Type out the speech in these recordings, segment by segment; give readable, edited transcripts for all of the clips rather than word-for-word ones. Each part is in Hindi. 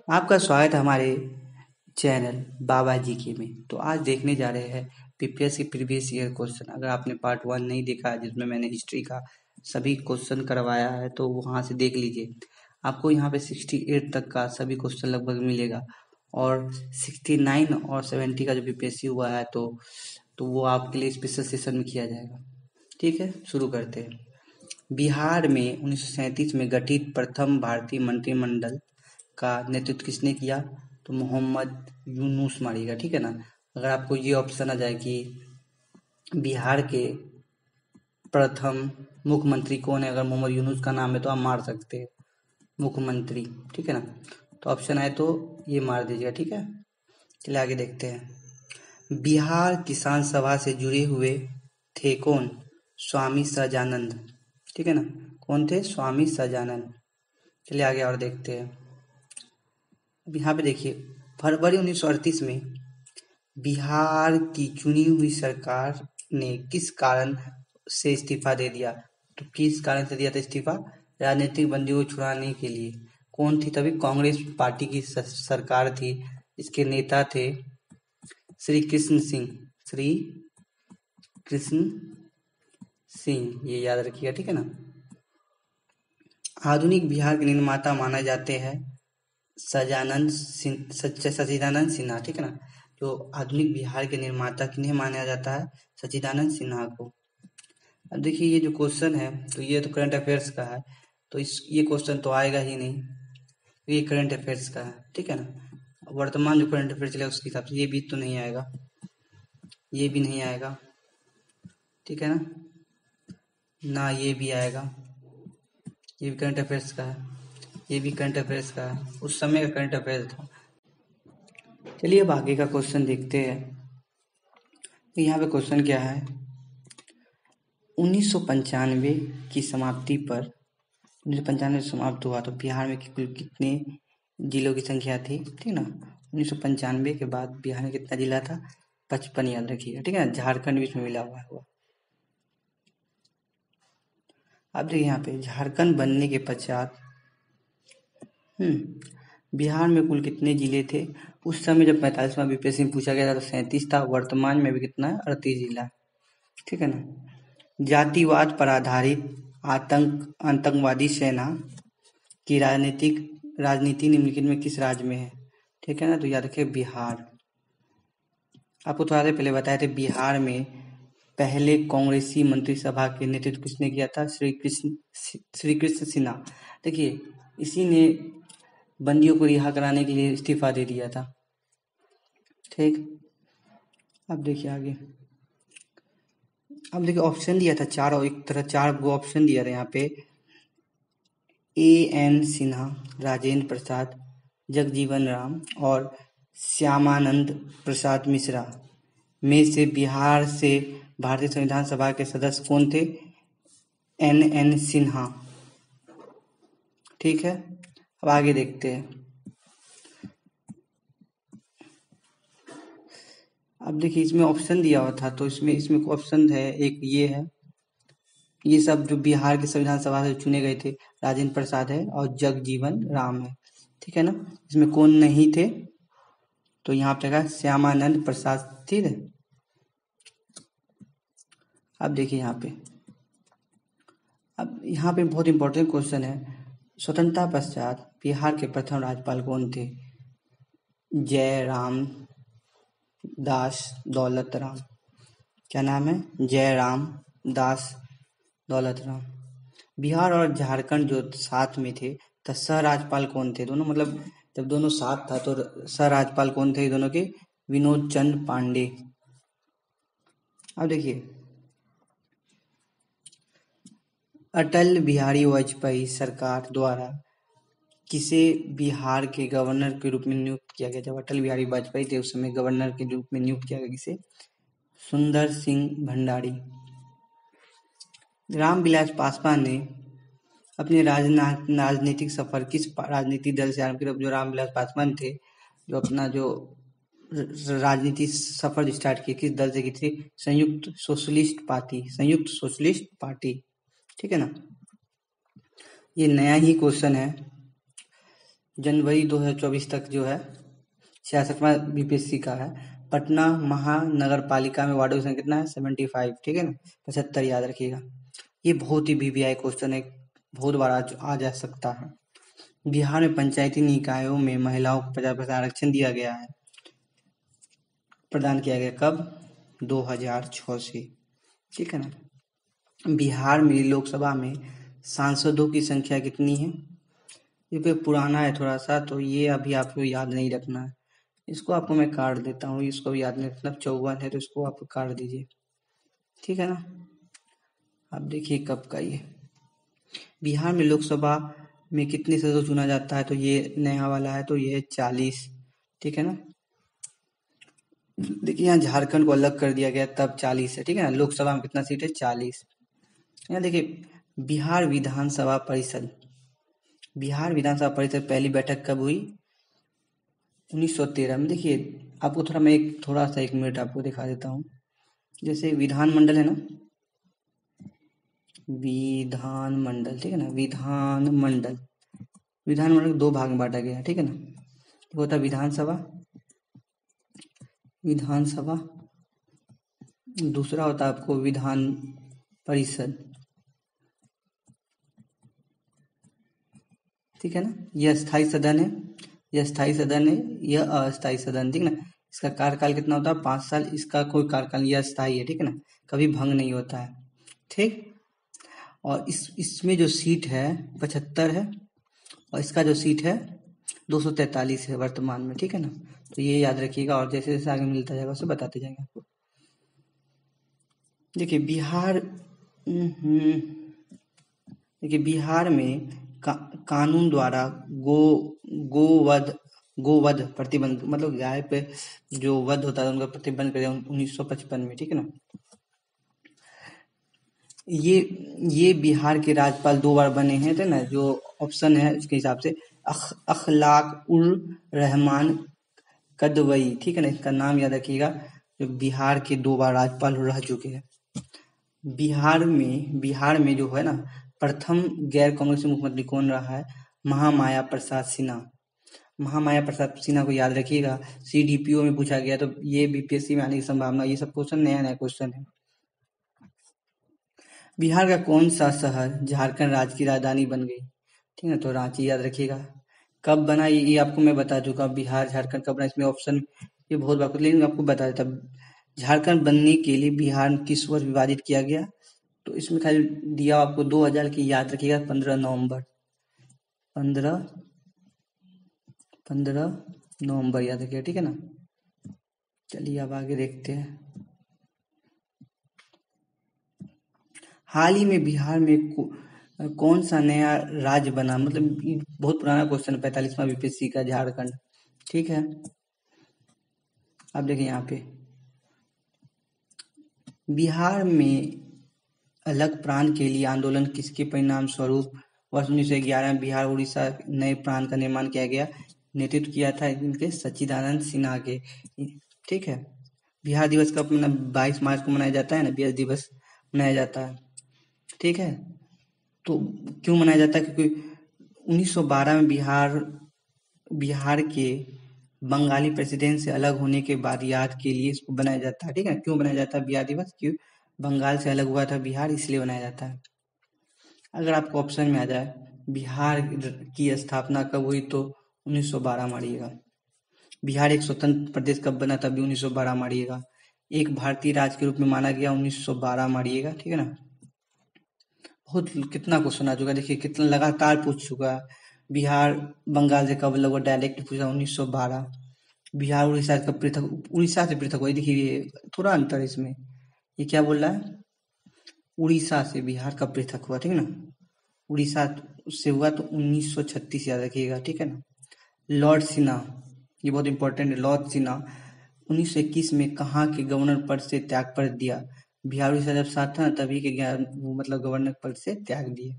आपका स्वागत है हमारे चैनल बाबा जीके में। तो आज देखने जा रहे हैं पीपीएस की प्रीवियस ईयर क्वेश्चन। अगर आपने पार्ट 1 नहीं देखा है जिसमें मैंने हिस्ट्री का सभी क्वेश्चन करवाया है तो वहां से देख लीजिए। आपको यहाँ पे 68 तक का सभी क्वेश्चन लगभग मिलेगा और 69 और 70 का जो पीपीएससी हुआ है तो वो आपके लिए स्पेशल सेशन में किया जाएगा। ठीक है, शुरू करते हैं। बिहार में 1937 में गठित प्रथम भारतीय मंत्रिमंडल का नेतृत्व किसने किया? तो मोहम्मद यूनुस मारिएगा। ठीक है ना। अगर आपको ये ऑप्शन आ जाए कि बिहार के प्रथम मुख्यमंत्री कौन है, अगर मोहम्मद यूनुस का नाम है तो आप मार सकते हैं मुख्यमंत्री। ठीक है ना। तो ऑप्शन आए तो ये मार दीजिएगा। ठीक है, चलिए आगे देखते हैं। बिहार किसान सभा से जुड़े हुए थे कौन? स्वामी सहजानंद। ठीक है ना। कौन थे? स्वामी सहजानंद। चलिए आगे और देखते हैं। अब यहाँ पे देखिए, फरवरी 1938 में बिहार की चुनी हुई सरकार ने किस कारण से इस्तीफा दे दिया? तो किस कारण से दिया था इस्तीफा? राजनीतिक बंदियों को छुड़ाने के लिए। कौन थी तभी? कांग्रेस पार्टी की सरकार थी। इसके नेता थे श्री कृष्ण सिंह। श्री कृष्ण सिंह, ये याद रखिएगा। ठीक है ना। आधुनिक बिहार के निर्माता माना जाते हैं सच्चिदानंद सिन्हा। ठीक है ना। जो आधुनिक बिहार के निर्माता किन्हें माना जाता है? सच्चिदानंद सिन्हा को। अब देखिए, ये जो क्वेश्चन है तो ये तो करंट अफेयर्स का है, तो ये क्वेश्चन तो आएगा ही नहीं। ये करंट अफेयर्स का है। ठीक है ना। वर्तमान जो करंट अफेयर चलेगा उसके हिसाब से ये भी तो नहीं आएगा, ये भी नहीं आएगा। ठीक है ना ये भी आएगा। ये भी करंट अफेयर्स का है, ये भी करंट अफेयर्स का है, उस समय का करंट अफेयर था। चलिए अब आगे का क्वेश्चन देखते हैं। तो यहाँ पे क्वेश्चन क्या है? 1995 की समाप्ति पर 1995 समाप्त हुआ तो बिहार में कुल कितने जिलों की संख्या थी? ठीक ना। 1995 के बाद बिहार में कितना जिला था? 55, याद रखिएगा। ठीक है ना। झारखंड भी इसमें मिला हुआ है। अब देखिए यहाँ पे झारखंड बनने के पश्चात बिहार में कुल कितने जिले थे? उस समय जब 45वां बीपीएससी में पूछा गया था तो 37 था। वर्तमान में भी कितना है? 38 जिला। ठीक है ना। जातिवाद पर आधारित आतंकवादी सेना की राजनीति निम्नलिखित में किस राज्य में है? ठीक है ना। तो याद रखिए बिहार। आपको थोड़ा देर पहले बताए थे बिहार में पहले कांग्रेसी मंत्रिसभा के नेतृत्व किसने किया था? श्री कृष्ण सिन्हा। देखिए, इसी ने बंदियों को रिहा कराने के लिए इस्तीफा दे दिया था। ठीक, अब देखिए आगे। अब देखिए ऑप्शन दिया था चार, और एक तरह चार वो ऑप्शन दिया था यहाँ पे। A.N. सिन्हा, राजेंद्र प्रसाद, जगजीवन राम और श्यामानंद प्रसाद मिश्रा में से बिहार से भारतीय संविधान सभा के सदस्य कौन थे? N.N. सिन्हा। ठीक है, अब आगे देखते हैं। अब देखिए इसमें ऑप्शन दिया हुआ था तो इसमें ऑप्शन है, एक ये है। ये सब जो बिहार की संविधान सभा से चुने गए थे, राजेंद्र प्रसाद है और जगजीवन राम है। ठीक है ना। इसमें कौन नहीं थे? तो यहाँ पे लगा श्यामानंद प्रसाद। ठीक है। अब देखिए अब यहाँ पे बहुत इंपॉर्टेंट क्वेश्चन है। स्वतंत्रता पश्चात बिहार के प्रथम राज्यपाल कौन थे? जय राम दास दौलत राम। क्या नाम है? जय राम दास दौलत राम। बिहार और झारखंड जो साथ में थे तो सह राज्यपाल कौन थे? दोनों, मतलब जब दोनों साथ था तो सह राज्यपाल कौन थे दोनों के? विनोद चंद्र पांडे। अब देखिए, अटल बिहारी वाजपेयी सरकार द्वारा किसे बिहार के गवर्नर के रूप में नियुक्त किया गया? जब अटल बिहारी वाजपेयी थे उस समय गवर्नर के रूप में नियुक्त किया गया किसे? सुंदर सिंह भंडारी। रामविलास पासवान ने अपने राजनीतिक सफर किस राजनीतिक दल से आरंभ किया? जो रामविलास पासवान थे, जो अपना जो राजनीति सफर जो स्टार्ट की किस दल से की थी? संयुक्त सोशलिस्ट पार्टी। ठीक है ना। ये नया ही क्वेश्चन है, जनवरी 2024 तक जो है 66वां बीपीएससी का है। पटना महानगर पालिका में वार्डों की संख्या कितना है? 75, ठीक है ना, 75 याद रखिएगा। ये बहुत ही वीवीआई क्वेश्चन है, बहुत बार आ जा सकता है। बिहार में पंचायती निकायों में महिलाओं को 50% आरक्षण दिया गया है, प्रदान किया गया कब? 2006 से, ठीक है ना। बिहार में लोकसभा में सांसदों की संख्या कितनी है? ये कोई पुराना है थोड़ा सा, तो ये अभी आपको याद नहीं रखना है, इसको आपको मैं काट देता हूँ, इसको भी याद नहीं रखना। 54 है तो इसको आप काट दीजिए, ठीक है ना। अब देखिए कब का ये बिहार में लोकसभा में कितने सदस्य चुना जाता है, तो ये नया वाला है, तो ये 40, ठीक है ना। देखिए यहाँ झारखंड को अलग कर दिया गया तब 40 है, ठीक है ना। लोकसभा में कितना सीट है? 40। यहाँ देखिए बिहार विधानसभा परिषद, बिहार विधानसभा परिषद पहली बैठक कब हुई? 1913 में। देखिए आपको थोड़ा मैं थोड़ा सा 1 मिनट आपको दिखा देता हूँ। जैसे विधानमंडल है ना, विधानमंडल, ठीक है ना, विधानमंडल, विधानमंडल को 2 भाग में बांटा गया, ठीक है ना। एक होता है विधानसभा, विधानसभा, दूसरा होता है आपको विधान परिषद, ठीक है ना। यह स्थायी सदन है, यह स्थायी सदन है, यह अस्थायी सदन, ठीक है ना। इसका कार्यकाल कितना होता है? 5 साल। इसका कोई कार्यकाल, यह स्थायी है, ठीक है ना, कभी भंग नहीं होता है, ठीक। और इसमें जो सीट है 75 है, और इसका जो सीट है 243 है वर्तमान में, ठीक है ना। तो ये याद रखिएगा, और जैसे जैसे आगे मिलता जाएगा उसे बताते जाएंगे आपको। देखिए बिहार, देखिए बिहार में कानून द्वारा गोवध प्रतिबंध, मतलब गाय पे जो वध होता है उनका प्रतिबंध कर दिया 1955 में, ठीक है ना। ये बिहार के राज्यपाल 2 बार बने हैं, थे ना। जो ऑप्शन है उसके हिसाब से अखलाक उर रहमान कदवई, ठीक है ना, इसका नाम याद रखिएगा। जो बिहार के 2 बार राज्यपाल रह चुके हैं। बिहार में जो है ना, प्रथम गैर कांग्रेसी मुख्यमंत्री कौन रहा है? महामाया प्रसाद सिन्हा। महामाया प्रसाद सिन्हा को याद रखिएगा, सीडीपीओ में पूछा गया, तो ये बीपीएससी में आने की संभावना। ये सब क्वेश्चन नया नया क्वेश्चन है। बिहार का कौन सा शहर झारखंड राज्य की राजधानी बन गई? ठीक है, तो रांची याद रखिएगा। कब बना ये आपको मैं बता चुका। बिहार झारखंड कब बना, इसमें ऑप्शन ये बहुत बात, लेकिन आपको बता देता। झारखंड बनने के लिए बिहार किस वर्ष विभाजित किया गया? तो इसमें खाली दिया आपको 2000 की, याद रखिएगा 15 नवंबर, 15 नवंबर याद रखिएगा, ठीक है ना। चलिए अब आगे देखते हैं। हाल ही में बिहार में कौन सा नया राज्य बना? मतलब बहुत पुराना क्वेश्चन है, 45वां बीपीएससी का, झारखंड, ठीक है। अब देखिए यहाँ पे बिहार में अलग प्रांत के लिए आंदोलन किसके परिणाम स्वरूप वर्ष 1911 में बिहार उड़ीसा नए प्रांत का निर्माण किया गया? नेतृत्व किया था इनके सच्चिदानंद सिन्हा के, ठीक है। बिहार दिवस कब 22 मार्च को मनाया जाता है ना, बिहार दिवस मनाया जाता है, ठीक है। तो क्यों मनाया जाता है? क्योंकि 1912 में बिहार के बंगाली प्रेसिडेंट से अलग होने के बाद याद के लिए इसको बनाया जाता है, ठीक है। क्यों बनाया जाता है बिहार दिवस? क्यों बंगाल से अलग हुआ था बिहार, इसलिए बनाया जाता है। अगर आपको ऑप्शन में आ जाए बिहार की स्थापना कब हुई, तो 1912 मारिएगा। बिहार एक स्वतंत्र प्रदेश कब बना, तब भी 1912 मारिएगा। एक भारतीय राज्य के रूप में माना गया 1912 मारिएगा, ठीक है ना। बहुत कितना क्वेश्चन आ चुका है, देखिए कितना लगातार पूछ चुका है। बिहार बंगाल से कब अलग हुआ, डायरेक्ट पूछा 1912। बिहार उड़ीसा कब पृथक, उड़ीसा से पृथक हुआ, देखिए थोड़ा अंतर है इसमें। ये क्या बोल रहा है? उड़ीसा से बिहार कब पृथक हुआ, ठीक है ना। उड़ीसा से हुआ तो 1936 याद रखिएगा, ठीक है ना। लॉर्ड सिन्हा, ये बहुत इंपॉर्टेंट है। लॉर्ड सिन्हा 1921 में कहाँ के गवर्नर पद से त्याग पत्र दिया? बिहार उड़ीसा जब साथ था तभी के मतलब गवर्नर पद से त्याग दिए,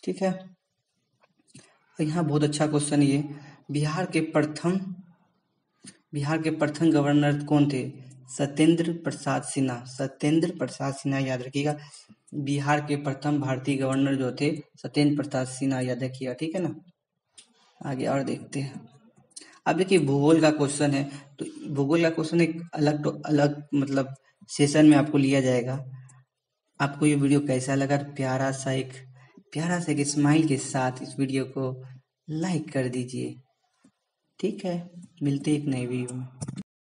ठीक है। यहाँ बहुत अच्छा क्वेश्चन ये, बिहार के प्रथम गवर्नर कौन थे? सत्येंद्र प्रसाद सिन्हा, सत्येंद्र प्रसाद सिन्हा याद रखिएगा। बिहार के प्रथम भारतीय गवर्नर जो थे सत्येंद्र प्रसाद सिन्हा याद रखिएगा, ठीक है ना। आगे और देखते हैं। अब देखिए भूगोल का क्वेश्चन है, तो भूगोल का क्वेश्चन एक अलग तो अलग मतलब सेशन में आपको लिया जाएगा। आपको ये वीडियो कैसा लगा? प्यारा सा एक स्माइल के साथ इस वीडियो को लाइक कर दीजिए। ठीक है, मिलते हैं एक नई वीडियो में।